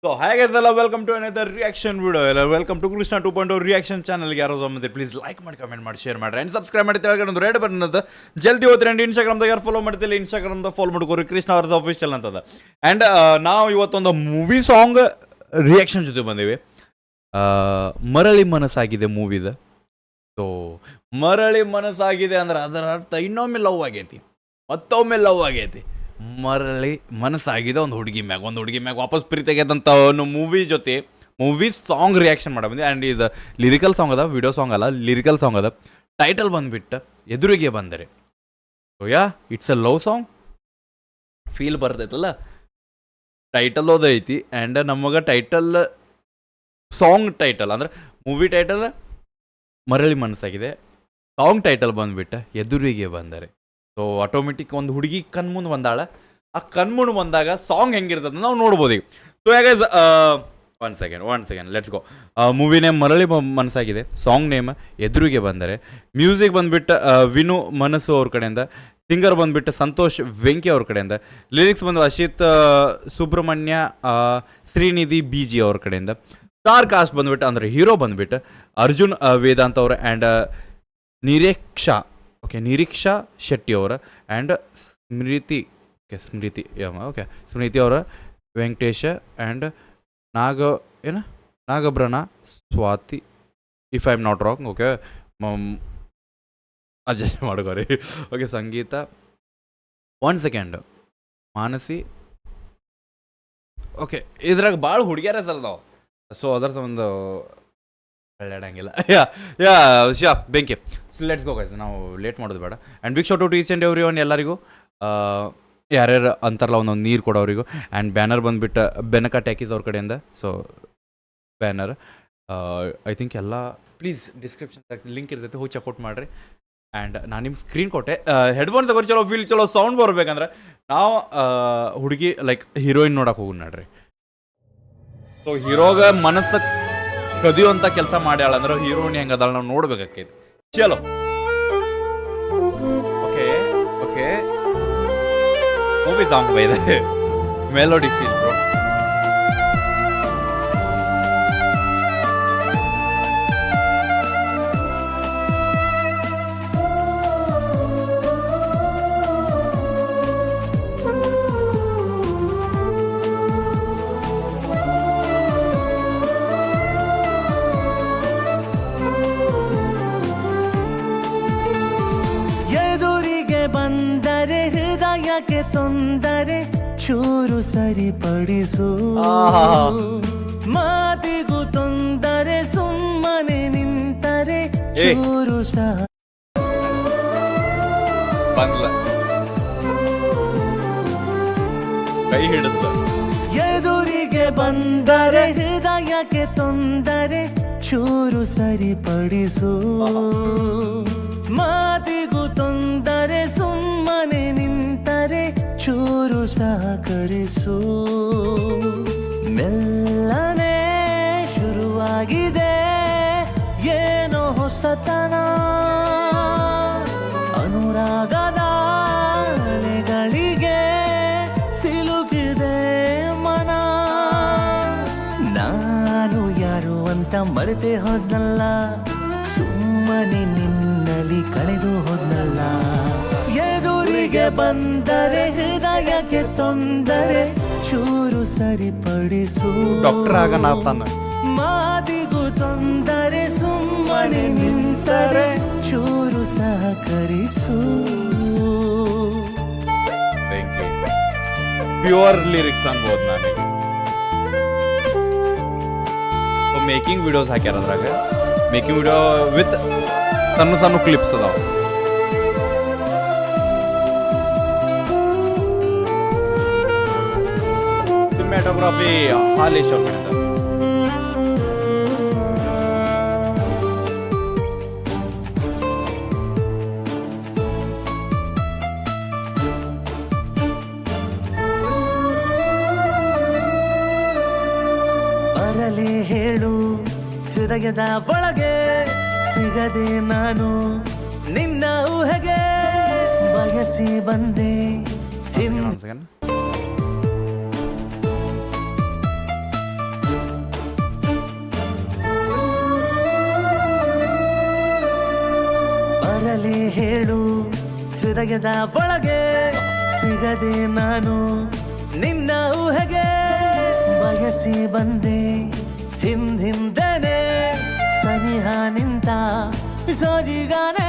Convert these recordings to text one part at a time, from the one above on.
So, hi guys, hello, welcome to another reaction video. Hello, welcome to Krishna 2.0 reaction channel. ಯಾರು ಬಂದಿದೆ please like ಮಾಡಿ comment ಮಾಡಿ share ಮಾಡಿ and subscribe ಮಾಡಿ ತೆಳಗಡೆ ಒಂದು ರೆಡ್ ಬಟನ್ ಅದ ಜಲ್ದಿ ಹೋಗ್ತೀರಿ ಆ್ಯಂಡ್ ಇನ್ಸ್ಟಾಗ್ರಾಮ್ದಾಗ ಯಾರು ಫಾಲೋ ಮಾಡ್ತಿಲ್ಲ ಇನ್ಸ್ಟಾಗ್ರಾಮ್ದಾಗ ಫಾಲೋ ಮಾಡ್ಕೋರಿ ಕೃಷ್ಣ ಅವ್ರದ್ದು ಅಫಿಷಿಯಲ್ ಅಂತದ ಆ್ಯಂಡ್ ನಾವು ಇವತ್ತೊಂದು ಮೂವಿ ಸಾಂಗ್ ರಿಯಾಕ್ಷನ್ ಜೊತೆ ಬಂದೀವಿ. ಮರಳಿ ಮನಸ್ಸಾಗಿದೆ ಮೂವಿದ. ಸೊ ಮರಳಿ ಮನಸ್ಸಾಗಿದೆ ಅಂದ್ರೆ ಅದರ ಅರ್ಥ ಇನ್ನೊಮ್ಮೆ ಲವ್ ಆಗೈತಿ, ಮತ್ತೊಮ್ಮೆ ಲವ್ ಆಗೈತಿ, ಮರಳಿ ಮನಸ್ಸಾಗಿದೆ ಒಂದು ಹುಡುಗಿ ಮ್ಯಾಗ ವಾಪಸ್ ಪ್ರೀತಿ ಆಗೈತಂತ ಒಂದು ಮೂವಿ ಜೊತೆ ಮೂವಿ ಸಾಂಗ್ ರಿಯಾಕ್ಷನ್ ಮಾಡ ಬಂದೆ. ಆ್ಯಂಡ್ ಇದು ಲಿರಿಕಲ್ ಸಾಂಗ್ ಅದ, ವಿಡಿಯೋ ಸಾಂಗ್ ಅಲ್ಲ, ಲಿರಿಕಲ್ ಸಾಂಗ್ ಅದ. ಟೈಟಲ್ ಬಂದುಬಿಟ್ಟು ಎದುರಿಗೆ ಬಂದರೆ. So ya it's a love song feel ಬರ್ತೈತಲ್ಲ, ಟೈಟಲ್ ಓದೈತಿ. ಆ್ಯಂಡ್ ನಮಗೆ ಟೈಟಲ್ ಸಾಂಗ್ ಟೈಟಲ್ ಅಂದ್ರೆ movie title Marali Manasagide, song title ಬಂದುಬಿಟ್ಟು ಎದುರಿಗೆ ಬಂದರೆ. ಸೊ ಆಟೋಮೆಟಿಕ್ ಒಂದು ಹುಡುಗಿ ಕಣ್ಮುಂದೆ ಬಂದಾಳ, ಆ ಕಣ್ಮುಂದೆ ಬಂದಾಗ ಸಾಂಗ್ ಹೆಂಗಿರ್ತದೆ ನಾವು ನೋಡ್ಬೋದು ಈಗ. ಸೊ ಯಾಕೆ one second let's go. Movie name ಮರಳಿ ಮನಸ್ಸಾಗಿದೆ, ಸಾಂಗ್ ನೇಮ್ ಎದುರಿಗೆ ಬಂದರೆ, ಮ್ಯೂಸಿಕ್ ಬಂದುಬಿಟ್ಟು ವಿನು ಮನಸ್ಸು ಅವ್ರ ಕಡೆಯಿಂದ, ಸಿಂಗರ್ ಬಂದುಬಿಟ್ಟು ಸಂತೋಷ್ ವೆಂಕಿ ಅವ್ರ ಕಡೆಯಿಂದ, ಲಿರಿಕ್ಸ್ ಬಂದು ಅಶಿತ್ ಸುಬ್ರಹ್ಮಣ್ಯ ಶ್ರೀನಿಧಿ ಬಿ ಜಿ ಅವ್ರ ಕಡೆಯಿಂದ, ಸ್ಟಾರ್ ಕಾಸ್ಟ್ ಬಂದುಬಿಟ್ಟು ಅಂದರೆ ಹೀರೋ ಬಂದುಬಿಟ್ಟು ಅರ್ಜುನ್ ವೇದಾಂತ್ ಅವರು ಆ್ಯಂಡ್ ನಿರೀಕ್ಷಾ ಶೆಟ್ಟಿ ಅವರ ಆ್ಯಂಡ್ ಸ್ಮೃತಿ ಅವರ, ವೆಂಕಟೇಶ ಆ್ಯಂಡ್ ನಾಗಬ್ರನ Swati, if I am not wrong. Okay, adjust ಮಾಡ್ಕೋರಿ. Okay, Sangeetha one second, Manasi. Okay, ಇದ್ರಾಗ ಭಾಳ ಹುಡುಗಿಯರ ಹೆಸರದಾವ. ಸೊ ಅದರ ಒಂದು ಒಳ್ಳೆಯಂಗಿಲ್ಲ. ಯಾ ಬೆಂಕಿ. ಸೊ ಲೆಟ್ಸ್ ಗೋ ಗೈಸ್, ನಾವು ಲೇಟ್ ಮಾಡೋದು ಬೇಡ. And big shout out each and every one ಎಲ್ಲರಿಗೂ, ಯಾರ್ಯಾರು ಅಂತಾರಲ್ಲ ಒಂದೊಂದು ನೀರು ಕೊಡೋರಿಗೂ. ಆ್ಯಂಡ್ ಬ್ಯಾನರ್ ಬಂದುಬಿಟ್ಟು ಬೆನಕ ಟ್ಯಾಕೀಸ್ ಅವ್ರ ಕಡೆಯಿಂದ. ಸೊ ಬ್ಯಾನರ್ ಐ ಥಿಂಕ್ ಎಲ್ಲ ಪ್ಲೀಸ್ ಡಿಸ್ಕ್ರಿಪ್ಷನ್ ಲಿಂಕ್ ಇರ್ತೈತೆ, ಹೋಗಿ ಚೆಕ್ಔಟ್ ಮಾಡಿರಿ. ಆ್ಯಂಡ್ ನಾನು ನಿಮ್ಗೆ ಸ್ಕ್ರೀನ್ ಕೊಟ್ಟೆ. ಹೆಡ್ಫೋನ್ಸ್ ತಗೋರಿ, ಚಲೋ ಫೀಲ್ ಚಲೋ ಸೌಂಡ್ ಬರ್ಬೇಕಂದ್ರೆ ನಾವು ಹುಡುಗಿ ಲೈಕ್ ಹೀರೋಯಿನ್ ನೋಡಕ್ಕೆ ಹೋಗಿ ನೋಡ್ರಿ. ಸೊ ಹೀರೋಗ ಮನಸ್ಸು ಕದಿಯುವಂಥ ಕೆಲಸ ಮಾಡ್ಯಾಳ ಅಂದ್ರೆ ಹೀರೋಯಿನ್ ಹೆಂಗದಾಳ ನಾವು ನೋಡ್ಬೇಕಾಕೈತಿ. ಚಲೋ ಓಕೆ ಮೂವಿ ಸಾಂಗ್ ಬೈದೆ ಮೆಲೋಡಿ ಫೀಲ್ ಬ್ರೋ. ಬಂದರೆ ಹೃದಯಕ್ಕೆ ತೊಂದರೆ ಚೂರು ಸರಿಪಡಿಸು, ಮಾತಿಗೂ ತೊಂದರೆ ಸುಮ್ಮನೆ ನಿಂತರೆ ಚೂರು ಸಹ ಕೈ ಹಿಡಿದ. ಎದುರಿಗೆ ಬಂದರೆ ಹೃದಯಕ್ಕೆ ತೊಂದರೆ ಚೂರು ಸರಿಪಡಿಸು, ಮಾತಿಗೂ ತೊಂದರೆ ಸುಮ್ಮನೆ ನಿಂತರೆ ಚೂರು ಸಹಕರಿಸು. ಮೆಲ್ಲನೆ ಶುರುವಾಗಿದೆ ಏನೋ ಹೊಸತನ, ಅನುರಾಗದ ಅಲೆಗಳಿಗೆ ಸಿಲುಕಿದೆ ಮನ. ನಾನು ಯಾರು ಅಂತ ಮರೆತೇ ಹೋದ್ನಲ್ಲ, ಸುಮ್ಮನೆ ನಿನ್ನಲ್ಲಿ ಕಳೆದು ಹೋದ್ನಲ್ಲ. ಎದುರಿಗೆ ಬಂದರೆ ಹೃದಯಕ್ಕೆ ತೊಂದರೆ ಚೂರು ಸರಿಪಡಿಸು, ಡಾಕ್ಟರ್ ಆಗನಾಥನ್. ಮಾತಿಗೂ ತೊಂದರೆ ಸುಮ್ಮನೆ ನಿಂತರೆ ಚೂರು ಸಹಕರಿಸು. ಪ್ಯೂರ್ ಲಿರಿಕ್ಸ್ ಅನ್ಬೋದು ನಾನು. ಮೇಕಿಂಗ್ ವಿಡಿಯೋಸ್ ಹಾಕ್ಯಾರ, ಅದ್ರಾಗ ಮೇಕಿಂಗ್ ವಿಡಿಯೋ ವಿತ್ ಸಣ್ಣ ಕ್ಲಿಪ್ಸ್ ಅದಾವ. ಸಿನಿಮಾಟೋಗ್ರಫಿ ಹಾಲೇಶ್ ಅವ್ರ ಕಡೆಯಿಂದ. ಬರಲೇ ಹೇಳು ಹೃದಯದ ಒಳಗೆ, ಸಿಗದೆ ನಾನು ನಿನ್ನ ಊಹೆಗೆ ಬಯಸಿ ಬಂದೆ. ಹೇಳು ಹೃದಯದ ಒಳಗೆ ಸಿಗದೆ ನಾನು ನಿನ್ನ ಊಹೆಗೆ ಬಯಸಿ ಬಂದೆ ಹಿಂದಿಂದನೆ ಸನಿಹ ನಿಂತ ಸೋಜಿಗಾನೆ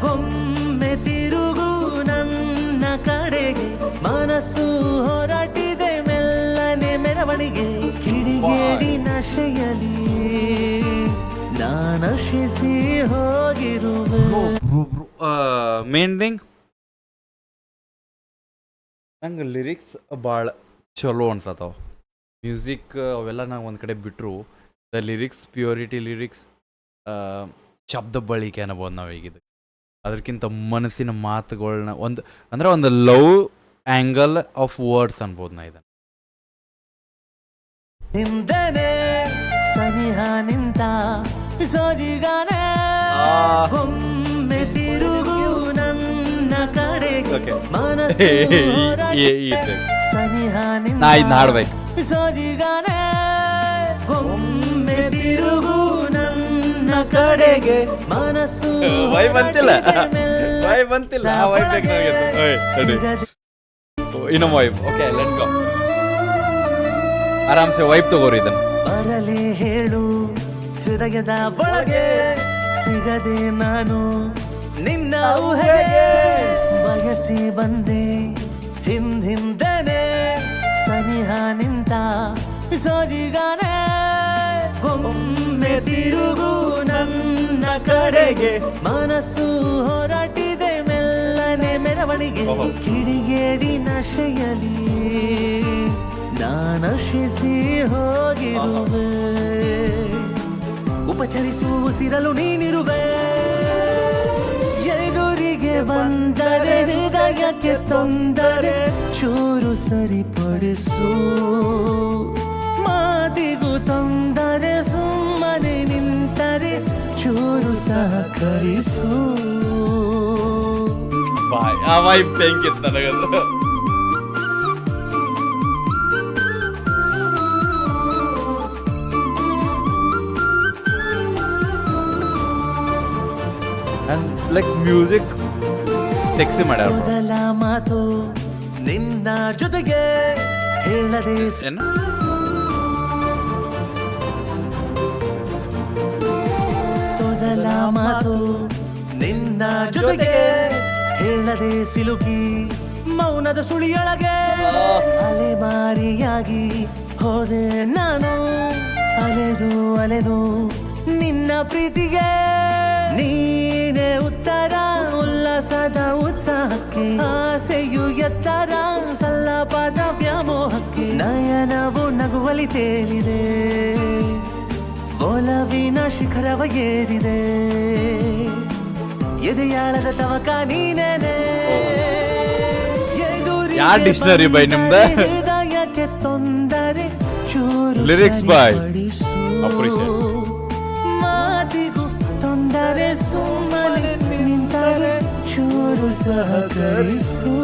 ಒಮ್ಮೆ ತಿರುಗು ನನ್ನ ಕಡೆಗೆ ಮನಸ್ಸು ಹೊರಟಿದೆ ಮೆಲ್ಲನೆ ಮೆರವಣಿಗೆ ಕಿಡಿಗೇಡಿ ನಶೆಯಲಿ ನಾನಶಿಸಿ ಹೋಗಿರುವೆ ಮೇನ್ ಥಿಂಗ್ ನಂಗೆ ಲಿರಿಕ್ಸ್ ಭಾಳ ಚಲೋ ಅನ್ಸತ್ತವ ಮ್ಯೂಸಿಕ್ ಅವೆಲ್ಲ ನಾವು ಒಂದು ಕಡೆ ಬಿಟ್ಟರು ದ ಲಿರಿಕ್ಸ್ ಪ್ಯೂರಿಟಿ ಲಿರಿಕ್ಸ್ ಶಬ್ದ ಬಳಕೆ ಅನ್ಬೋದು ನಾವು ಈಗಿದ್ದು ಅದಕ್ಕಿಂತ ಮನಸ್ಸಿನ ಮಾತುಗಳನ್ನ ಒಂದು ಲವ್ ಆ್ಯಂಗಲ್ ಆಫ್ ವರ್ಡ್ಸ್ ಅನ್ಬೋದು ನಾ ಇದನ್ನು ಹಿಂದನೆ ಸನಿಹ ನಿಂತ ಸೋಜಿಗಾನೆ ಒಮ್ಮೆ ತಿರುಗು ನನ್ನ ಕಡೆಗೆ ಮನಸ್ಸು ಹೊರಟಿದೆ ಸನಿಹ ನಾ ಇದನ್ನ ಹಾಡ್ಬೇಕು ಸೋಜಿಗಾನೆ ಒಮ್ಮೆ ತಿರುಗು ನನ್ನ ಕಡೆಗೆ ಮನಸ್ಸು ವೈ ಬಂತಿಲ್ಲ ಹೊರಟಿದೆ ವೈ ಬಂತಿಲ್ಲ ಆ ವೈ ಬೇಕು ನನಗೆ ಇನ್ನೊಂದು ವೈಬ್ ಓಕೆ ಲೆಟ್ ಗೋ ಆರಾಮ್ಸೆ ವೈಬ್ ತಗೋರಿ ಇದನ್ನು ಬರಲಿ ಹೇಳು ಹೃದಯದ ಒಳಗೆ ಸಿಗದೆ ನಾನು ನಿನ್ನ ಊಹೆಗೆ ಬಯಸಿ ಬಂದೆ ಹಿಂದಿಂದನೆ ಸನಿಹ ನಿಂತ ಸೋಜಿಗಾನೆ ಒಮ್ಮೆ ತಿರುಗು ನನ್ನ ಕಡೆಗೆ ಮನಸ್ಸು ಹೊರಟಿದೆ ಮೆಲ್ಲನೆ ಮೆರವಣಿಗೆ ಕಿಡಿಗೇಡಿ ನಶೆಯಲಿ ನಾನಶಿಸಿ ಹೋಗಿರುವೆ ಉಪಚರಿಸು ಉಸಿರಲು ನೀನಿರುವೆ ಎದುರಿಗೆ ಬಂದರೆ ಹೃದಯಕ್ಕೆ ತೊಂದರೆ ಚೂರು ಸರಿಪಡಿಸು ಮಾತಿಗೂ ತೊಂದರೆ ಸುಮ್ಮನೆ ನಿಂತರೆ ಚೂರು ಸಹಕರಿಸು ಬಾಯ್ ಆ ವೈಬ್ ಹೆಂಗಿತ್ತು ನನಗದು ಲೈಕ್ ಮ್ಯೂಸಿಕ್ ಸೆಕ್ಸಿ ಮಾಡ್ಯಾರ ಮೊದಲ ಮಾತು ನಿನ್ನ ಜೊತೆಗೆ ಹೇಳದೆ ಏನು ಮೊದಲ ಮಾತು ನಿನ್ನ ಜೊತೆಗೆ ಹೇಳದೆ ಸಿಲುಕಿ ಮೌನದ ಸುಳಿಯೊಳಗೆ ಅಲೆಮಾರಿಯಾಗಿ ಹೋದೆ ನಾನು ಅಲೆದು ಅಲೆದು ನಿನ್ನ ಪ್ರೀತಿಗೆ ನೀನೇ ಉತ್ತರ ಉಲ್ಲಾಸದ ಉತ್ಸಾಹಕ್ಕೆ ಆಸೆಯು ಎತ್ತರ ಸಲ್ಲಪಾದ ವ್ಯಾಮೋಹಕ್ಕೆ ನಯನವು ನಗುವಲಿ ತೇಲಿದೆ ಒಲವಿನ ಶಿಖರವ ಏರಿದೆ ಎದೆಯಾಳದ ತವಕ ನೀನೇನೆ ಯಾರ್ ಡಿಕ್ಷನರಿ ಬೈ ನಿಮ್ದ ಹೃದಯಕ್ಕೆ ತೊಂದರೆ ಚೂರು ಲಿರಿಕ್ಸ್ ಬೈ ಸರಿಪಡಿಸು. ಅಪ್ರಿಷಿಯೇಟ್ ಮಾತಿಗೂ ತೊಂದರೆ ಸುಮ್ಮನೆ ನಿಂತರೆ ಚೂರು ಸಹಕರಿಸು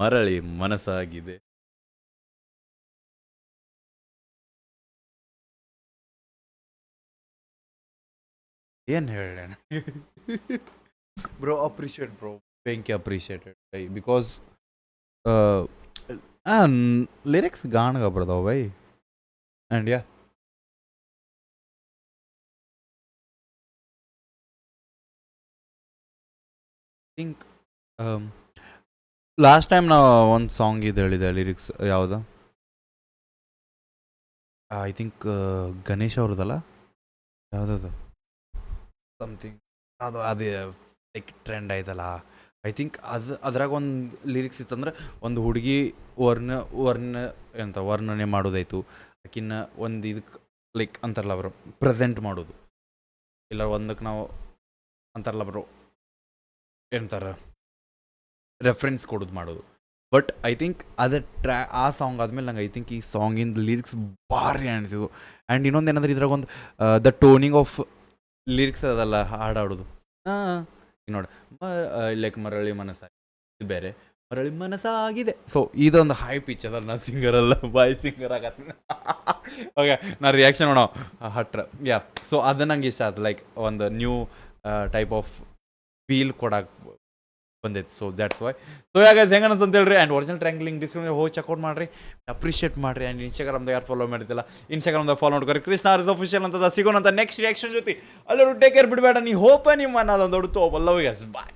ಮರಳಿ ಮನಸ್ಸಾಗಿದೆ ಏನ್ ಹೇಳ ಬ್ರೋ ಅಪ್ರಿಷಿಯೇಟ್ ಬ್ರೋ ಬೆಂಕಿ ಅಪ್ರಿಷಿಯೇಟೆಡ್ ಬಿಕಾಸ್ ಲಿರಿಕ್ಸ್ ಗಾಣಗ ಬರ್ತಾವ by and yeah think last time ನಾವು ಒಂದು ಸಾಂಗ್ ಇದು ಹೇಳಿದೆ ಲಿರಿಕ್ಸ್ ಯಾವುದು ಐ ಥಿಂಕ್ ಗಣೇಶ್ ಅವ್ರದ್ದಲ್ಲ ಯಾವುದದು ಸಮಥಿಂಗ್ ಅದು ಲೈಕ್ ಟ್ರೆಂಡ್ ಆಯ್ತಲ್ಲ ಐ ಥಿಂಕ್ ಅದ್ರಾಗ ಒಂದು ಲಿರಿಕ್ಸ್ ಇತ್ತಂದ್ರೆ ಒಂದು ಹುಡುಗಿ ವರ್ಣನೆ ಮಾಡೋದಾಯ್ತು ಆಕಿನ್ನ ಒಂದು ಇದಕ್ಕೆ ಲೈಕ್ ಅಂತಾರಲ್ಲ ಅವರು ಪ್ರೆಸೆಂಟ್ ಮಾಡೋದು ಇಲ್ಲ ಒಂದಕ್ಕೆ ನಾವು ಅಂತಾರಲ್ಲ ಬರೋ ಏನಂತಾರೆ ರೆಫರೆನ್ಸ್ ಕೊಡೋದು ಮಾಡೋದು ಬಟ್ ಐ ಥಿಂಕ್ ಆ ಸಾಂಗ್ ಆದಮೇಲೆ ನಂಗೆ ಐ ಥಿಂಕ್ ಈ ಸಾಂಗಿಂದ ಲಿರಿಕ್ಸ್ ಭಾರಿ ಅನಿಸಿದ್ವು ಆ್ಯಂಡ್ ಇನ್ನೊಂದು ಏನಂದ್ರೆ ಇದ್ರಾಗ ಒಂದು ದ ಟೋನಿಂಗ್ ಆಫ್ ಲಿರಿಕ್ಸ್ ಅದಲ್ಲ ಹಾಡಾಡೋದು ಈಗ ನೋಡಿ ಲೈಕ್ ಮರಳಿ ಮನಸ್ಸಾಗಿ ಇದು ಬೇರೆ ಮರಳಿ ಮನಸ್ಸಾಗಿದೆ. ಸೊ ಇದೊಂದು ಹೈ ಪಿಚ್ ಅದಲ್ಲ, ನಾ ಸಿಂಗರ್ ಅಲ್ಲ, ಬಾಯ್ ಸಿಂಗರ್ ಆಗತ್ತೆ. ಓಕೆ, ನಾ ರಿಯಾಕ್ಷನ್ ಮಾಡೋ ಹಟ್ರ ಯಾ. ಸೊ ಅದು ನಂಗೆ ಇಷ್ಟ ಆಯ್ತು, ಲೈಕ್ ಒಂದು ನ್ಯೂ ಟೈಪ್ ಆಫ್ ಫೀಲ್ ಕೊಡಕ್ಕೆ ಬಂದೈತೆ. So that's why. ಸೊ ಯಾಗ ಹೆಂಗೆ ಅಂತ ಹೇಳ್ರಿ. ಆ್ಯಂಡ್ ಒರಿಜಿನಲ್ ಟ್ರ್ಯಾಂಕ್ ಲಿಂಕ್ ಡಿಸ್ಕ್ರಿಪ್ಷನ್ ಹೋಗಿ ಚೆಕ್ಔಟ್ ಮಾಡಿರಿ, ಅಪ್ರಿಷಿಯೇಟ್ ಮಾಡಿರಿ. ಆ್ಯಂಡ್ ಇನ್ಸ್ಟಾಗ್ರಾಮ್ದಾಗ ಯಾರು ಫಾಲೋ ಮಾಡಿದ್ದಿಲ್ಲ, ಇನ್ಸ್ಟಾಗ್ರಾಮ್ದಾಗ ಫಾಲೋ ಮಾಡ್ಕೊರಿ. ಕೃಷ್ಣ ಆರ್ ಅಫಿಷಿಯಲ್ ಅಂತ ಸಿಗೋಣಂತ ನೆಕ್ಸ್ಟ್ ರಿಯಾಕ್ಷನ್ ಜೊತೆ. ಅಲ್ಲರೂ ಟೇಕ್ ಕೇರ್, ಬಿಡಬೇಡ. ನೀ ಹೋಪ ನಿಮ್ಮ ಅನ್ನೋದೊಂದು ದೊಡ್ಡ ಲವ್. ಎಸ್ ಬಾಯ್.